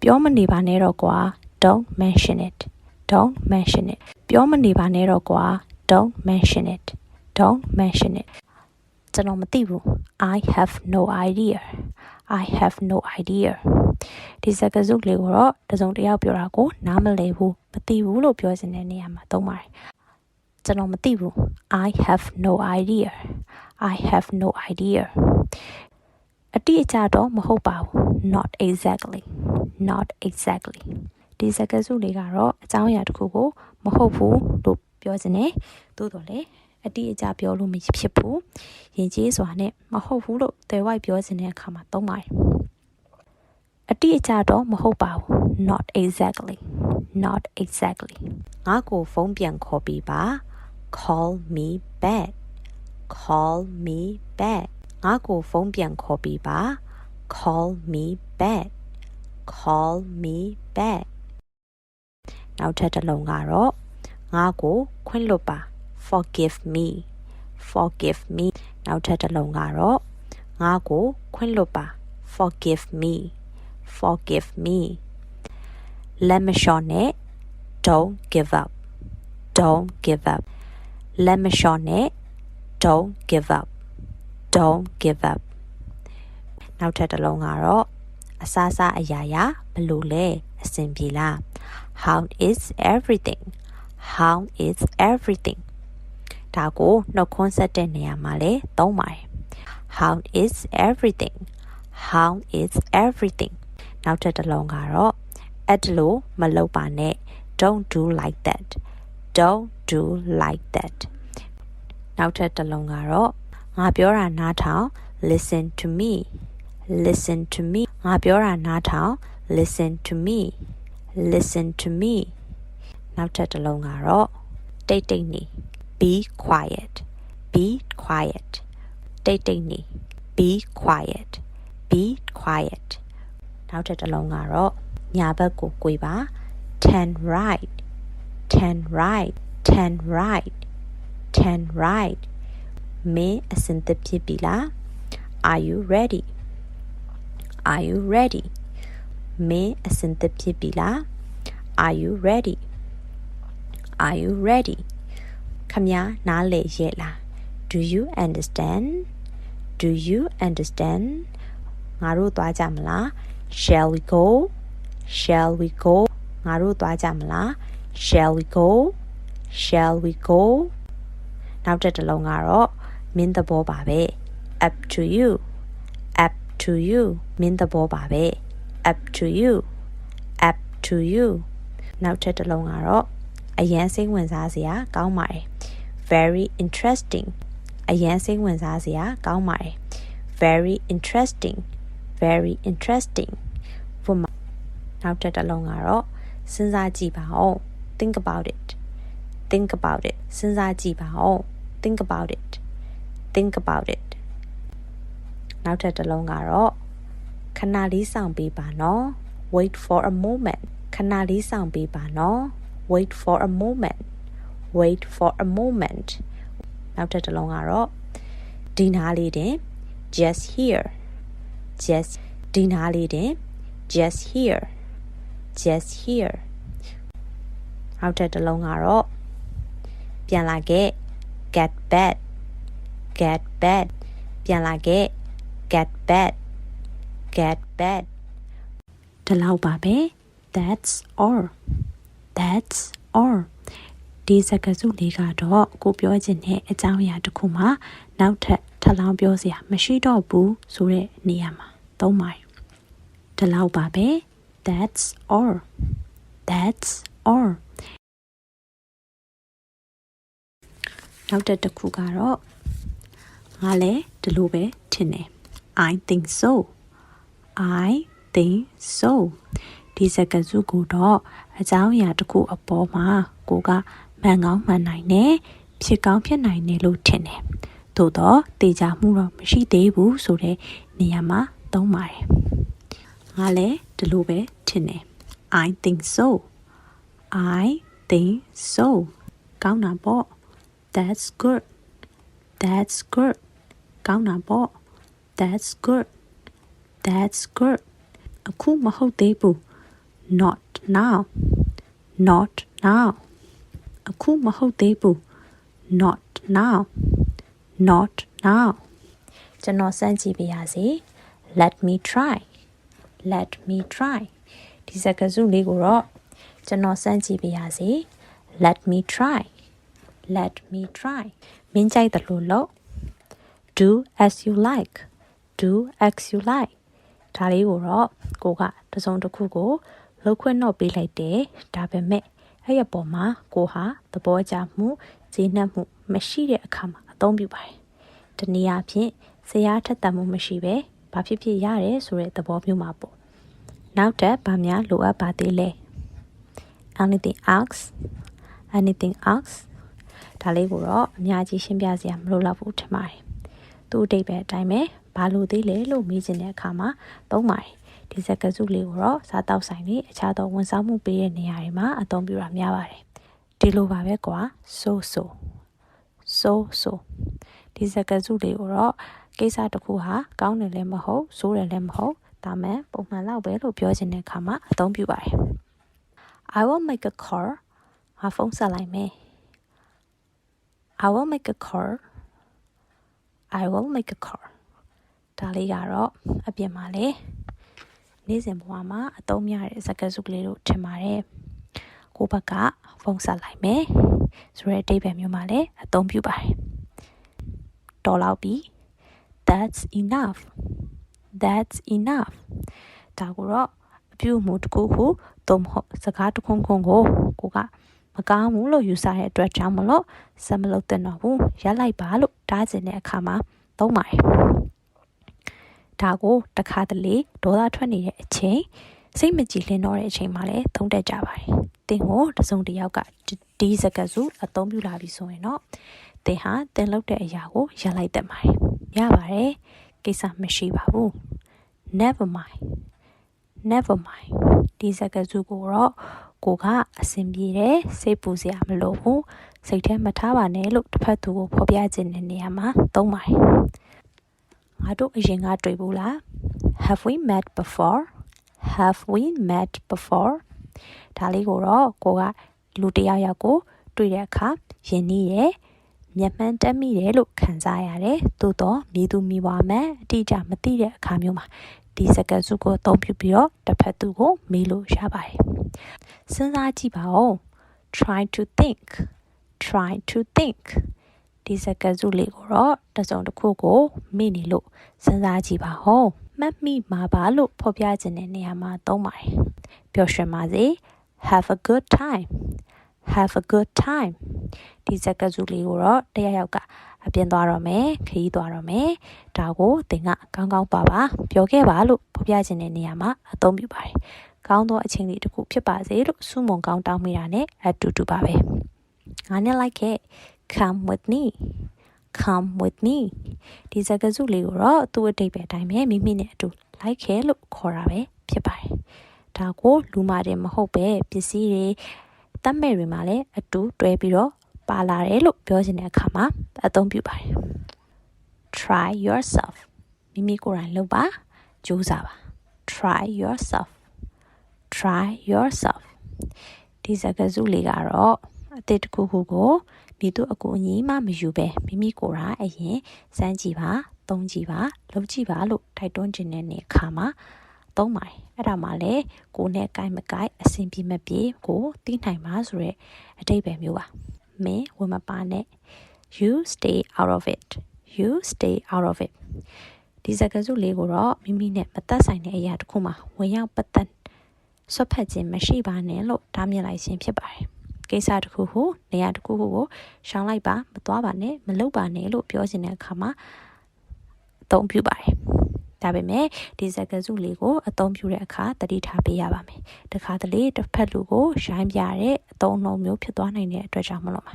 ပြောမနေပါနဲ့တော့ကွာ don't mention it don't mention it ပြောမနေပါနဲ့တော့ကွာ don't mention it don't mention it ကျွန်တော်မသိဘူး I have no idea I have no idea ဒီစကားစုလေးကိုတော့တစုံတစ်ယောက်ပြောတာကိုနားမလည်ဘူးမသိဘူးလို့ပြောတဲ့နေရာမှာသုံးပါတယ်ကျွန်တော်မသိဘူး I have no idea I have no idea အတိအကျတော့မဟုတ်ပါဘူး not exactly not exactly ဒီစကားစုလေးကတော့အကြောင်းအရာတစ်ခုကိုမဟုတ်ဘူးလို့ပြောခြင်းနဲ့သို့တော်လည်းအတိအကျပြောလို့မဖြစ်ဘူးယဉ်ကျေးစွာနဲ့မဟုတ်ဘူးလို့သွယ်ဝိုက်ပြောခြင်းတဲ့အခါမှာသုံးပါတယ်အတိအကျတော့မဟုတ်ပါဘူး not exactly not exactly ငါ့ကိုဖုန်းပြန်ခေါ်ပြီးပါ call me back call me back ငါ့ကိုဖုန်းပြန်ခေါ်ပြီးပါ call me back call me back နောက်ထပ်တစ်လုံးကတော့ငါ့ကိုခွင့်လွှတ်ပါ forgive me forgive me နောက်ထပ်တစ်လုံးကတော့ငါ့ကိုခွင့်လွှတ်ပါ forgive me forgive me လက်မလျှော့နဲ့ don't give up don't give up လက်မလျှော့နဲ့ don't give up don't give up နောက်ထပ်တစ်လုံးကတော့အစားစားအရာရာဘယ်လိုလဲအဆင်ပြေလား how is everything how is everything ဒါကိုနှုတ်ခွန်းဆက်တဲ့နေရာမှာလည်းသုံးပါတယ် how is everything how is everything နောက်ထပ်တစ်လုံးကတော့အဲ့လိုမလုပ်ပါနဲ့ don't do like that don't do like that နောက်ထပ်တစ်လုံးကတော့ငါပြောတာနားထောင် listen to me listen to me ငါပြောတာနားထောင် listen to me listen to me နောက်ထပ်တစ်လုံးကတော့တိတ်တိတ်နေ be quiet be quiet တိတ်တိတ်နေ be quiet be quiet နောက်ထပ်တစ်လုံးကတော့ညာဘက်ကိုကိုယ်ပါ turn right turn right turn right turn right မင်းအစင်သစ်ဖြစ်ပြီလား are you ready are you ready မင်းအစင်သစ်ဖြစ်ပြီလား are you ready are you ready ခမညာနားလည်ရဲ့လား do you understand do you understand ငါတို့သွားကြမလား shall we go shall we go ငါတို့သွားကြမလား shall we go shall we go နောက်တစ်လုံးကတော့မင်းသဘောပါပဲ up to you up to you မင်းသဘောပါပဲ up to you up to you နောက်ထပ်တစ်လုံးကတော့အရန်စိတ်ဝင်စားစရာကောင်းပါတယ် very interesting အရန်စိတ်ဝင်စားစရာကောင်းပါတယ် very interesting very interesting နောက်ထပ်တစ်လုံးကတော့စဉ်းစားကြည့်ပါဦး think about it think about it စဉ်းစားကြည့်ပါဦး think about it think about it နောက်ထပ်တစ်လုံးကတော့ခဏလေးစောင့်ပေးပါနော် wait for a moment ခဏလေးစောင့်ပေးပါနော် wait for a moment wait for a moment နောက်ထပ်တစ်လုံးကတော့ဒီနားလေးတင် just here just ဒီနားလေးတင် just here just here နောက်ထပ်တစ်လုံးကတော့ပြန်လာခဲ့ get back get back ပြန်လာခဲ့ get back get back ဒီလောက်ပါပဲ that's all that's all ဒီစကားစုလေးကတော့ကိုပြောချင်တဲ့အကြောင်းအရာတစ်ခုမှနောက်ထပ်ထပ်လောင်းပြောစရာမရှိတော့ဘူးဆိုတဲ့နေရာမှာသုံးပါတယ်ဒီလောက်ပါပဲ that's all that's all နောက်တစ်ခုကတော့ငါလည်းဒီလိုပဲထင်တယ် I think so I think so ဒီစကားစုကိုတော့အကြောင်းအရာတစ်ခုအပေါ်မှာကိုကမှန်ကောင်းမှန်နိုင်တယ်ဖြစ်ကောင်းဖြစ်နိုင်တယ်လို့ထင်တယ်သို့တော့တေချာမှုတော့မရှိသေးဘူးဆိုတဲ့နေရာမှာသုံးပါတယ်ငါလည်းဒီလိုပဲထင်တယ် I think so I think so ကောင်းတာပေါ့ That's good That's good ကောင်းတာပေါ့ That's good That's good အခုမဟုတ်သေးဘူး not now not now အခုမဟုတ်သေးဘူး not now not now ကျွန်တော်စမ်းကြည့်ပါရစေ let me try let me try ဒီစကားစုလေးကိုတော့ကျွန်တော်စမ်းကြည့်ပါရစေ let me try let me try မင်းကြိုက်တယ်လို့လို့ do as you like do as you like ဒါလေးကိုတော့ကိုကတစ်စုံတစ်ခုကိုလှုပ်ခွင့်တော့ပေးလိုက်တယ်ဒါပေမဲ့အဲ့ရပေါ်မှာကိုဟာသဘောကျမှုဈေးနှက်မှုမရှိတဲ့အခါမှာအသုံးပြုပါတယ်တနည်းအားဖြင့်ဇယားထက်သန်မှုမရှိပဲဘာဖြစ်ဖြစ်ရတယ်ဆိုတဲ့သဘောမျိုးမှာပေါ့နောက်ထပ်ဗာများလိုအပ်ပါသေးလဲ anything else anything else ဒါလေးကိုတော့အများကြီးရှင်းပြစရာမလိုတော့ဘူးထင်ပါတယ်သူ့အတိတ်ပဲအတိုင်းပဲဘာလို့သေးလဲလို့မေးချင်တဲ့အခါမှာသုံးပါတယ်ဒီစကားစုလေးကိုတော့စားတောက်ဆိုင်တွေအခြားသောဝန်ဆောင်မှုပေးတဲ့နေရာတွေမှာအသုံးပြုတာများပါတယ်ဒီလိုပါပဲကွာ soဒီစကားစုလေးကိုတော့ကိစ္စတစ်ခုဟာကောင်းတယ်လည်းမဟုတ်ဆိုးတယ်လည်းမဟုတ်ဒါမှပုံမှန်လောက်ပဲလို့ပြောချင်တဲ့အခါမှာအသုံးပြုပါတယ် I will make a call ဟာဖုန်းဆက်လိုက်မယ် I will make a call I will make a call ဒါလေးကတော့အပြင်မှာလေနေ့စဉ်ဘဝမှာအသုံးများတဲ့စကားစုကလေးတို့ထင်ပါတယ်ကိုဘက်ကဖုန်းဆက်လိုက်မယ်ဆိုတဲ့အဓိပ္ပာယ်မျိုးမှာလည်းအသုံးပြုပါတယ်တော်လောက်ပြီ that's enough ဒါကိုတော့အပြုအမူတစ်ခုခုသို့မဟုတ်စကားတစ်ခုခုကိုကိုကမကောင်းဘူးလို့ယူဆတဲ့အတွက်ကြောင့်မလို့ဆက်မလုပ်သင့်တော့ဘူးရပ်လိုက်ပါလို့တားကျင်တဲ့အခါမှာသုံးပါတယ်ဒါကိုတခါတလေဒေါသထွက်နေတဲ့အချိန်စိတ်မကြည်လင်တော့တဲ့အချိန်မှာလည်းသုံးတတ်ကြပါတယ်တင်ကိုတစုံတစ်ယောက်ကဒီစကားစုအသုံးပြုလာပြီဆိုရင်တော့တင်ဟာတင်လုပ်တဲ့အရာကိုရပ်လိုက်တတ်ပါတယ်ရပါတယ်ကိစ္စမရှိပါဘူး never mind ဒီစကားစုကိုတော့ကိုကအဆင်ပြေတယ်စိတ်ပူစရာမလိုဘူးစိတ်ထဲမထားပါနဲ့လို့တစ်ဖက်သူကိုဖော်ပြခြင်းတဲ့နေရာမှာသုံးပါတယ်ငါတို့အရင်ကတွေ့ဘူးလား have we met before ဒါလေးကိုတော့ကိုကလူတစ်ယောက်ယောက်ကိုတွေ့တဲ့အခါယဉ်နီးတယ်မျက်မှန်တက်မိတယ်လို့ခံစားရတယ်သို့တော့မိသူမိဘမှန်အတိအကျမသိတဲ့အခါမျိုးမှာဒီစကားစုကိုအသုံးပြုပြီးတော့တစ်ဖက်သူကိုမေးလို့ရပါတယ်စဉ်းစားကြည့်ပါဦး try to think ဒီစကားစုလေးကိုတော့တစ်စုံတစ်ခုကိုမေ့နေလို့စဉ်းစားကြည့်ပါဦးမှတ်မိမှာပါလို့ဖော်ပြခြင်းတဲ့နေရာမှာသုံးပါတယ်ပျော်ရွှင်ပါစေ have a good time ဒီစကားစုလေးကိုတော့တယောက်ယောက်ကအပြင်သွားတော့မယ်ခရီးသွားတော့မယ်ဒါကိုသင်ကကောင်းကောင်းပါပြောခဲ့ပါလို့ဖော်ပြခြင်းတဲ့နေရာမှာအသုံးပြုပါတယ်ကောင်းသောအချိန်လေးတစ်ခုဖြစ်ပါစေလို့ဆုမွန်ကောင်းတောင်းမိတာနဲ့အတူတူပါပဲငါနဲ့လိုက်ခဲ့ come with me ဒီစကားစုလေးကိုတော့သူ့အတိတ်ပဲအတိုင်းပဲမိမိနဲ့အတူလိုက်ခဲ့လို့ခေါ်တာပဲဖြစ်ပါတယ်ဒါကိုလူမာတယ်မဟုတ်ပဲပစ္စည်းတွေတတ်မဲ့တွေမှာလည်းအတူတွဲပြီးတော့ပါလာတယ်လို့ပြောချင်တဲ့အခါမှာအသုံးပြုပါတယ် try yourself မိမိကိုယ်တိုင်လုပ်ပါကြိုးစားပါ try yourself ဒီစကားစုလေးကတော့အသစ်တစ်ခုခုကိုမိသူအကူအညီမှမယူပဲမိမိကိုယ်တိုင်အရင်စမ်းကြည့်ပါသုံးကြည့်ပါလုပ်ကြည့်ပါလို့တိုက်တွန်းခြင်းတဲ့အခါမှာသုံးပါတယ်အဲ့ဒါမှလည်းကိုယ်နဲ့ကိုင်မကိုင်အဆင်ပြေမပြေကိုသိနိုင်ပါဆိုရဲအတိတ်ပဲမျိုးပါမင်းဝင်မပါနဲ့ you stay out of it ဒီစကားစုလေးကိုတော့မိမိနဲ့မသက်ဆိုင်တဲ့အရာတစ်ခုမှာဝင်ရောက်ပတ်သက်ဆွတ်ဖက်ခြင်းမရှိပါနဲ့လို့တားမြစ်လိုက်ခြင်းဖြစ်ပါတယ်ကိစ္စတစ်ခုခုနေရာတစ်ခုခုကိုရှောင်လိုက်ပါမသွားပါနဲ့မလုပ်ပါနဲ့လို့ပြောခြင်းတဲ့အခါမှာအသုံးပြုပါတယ်ဒါပေမဲ့ဒီစကားစုလေးကိုအသုံးပြုတဲ့အခါသတိထားပေးရပါမယ်တခါတလေတစ်ဖက်လူကိုရိုင်းပြတဲ့အသုံးအနှုန်းမျိုးဖြစ်သွားနိုင်တဲ့အတွက်ကြောင့်မလို့ပါ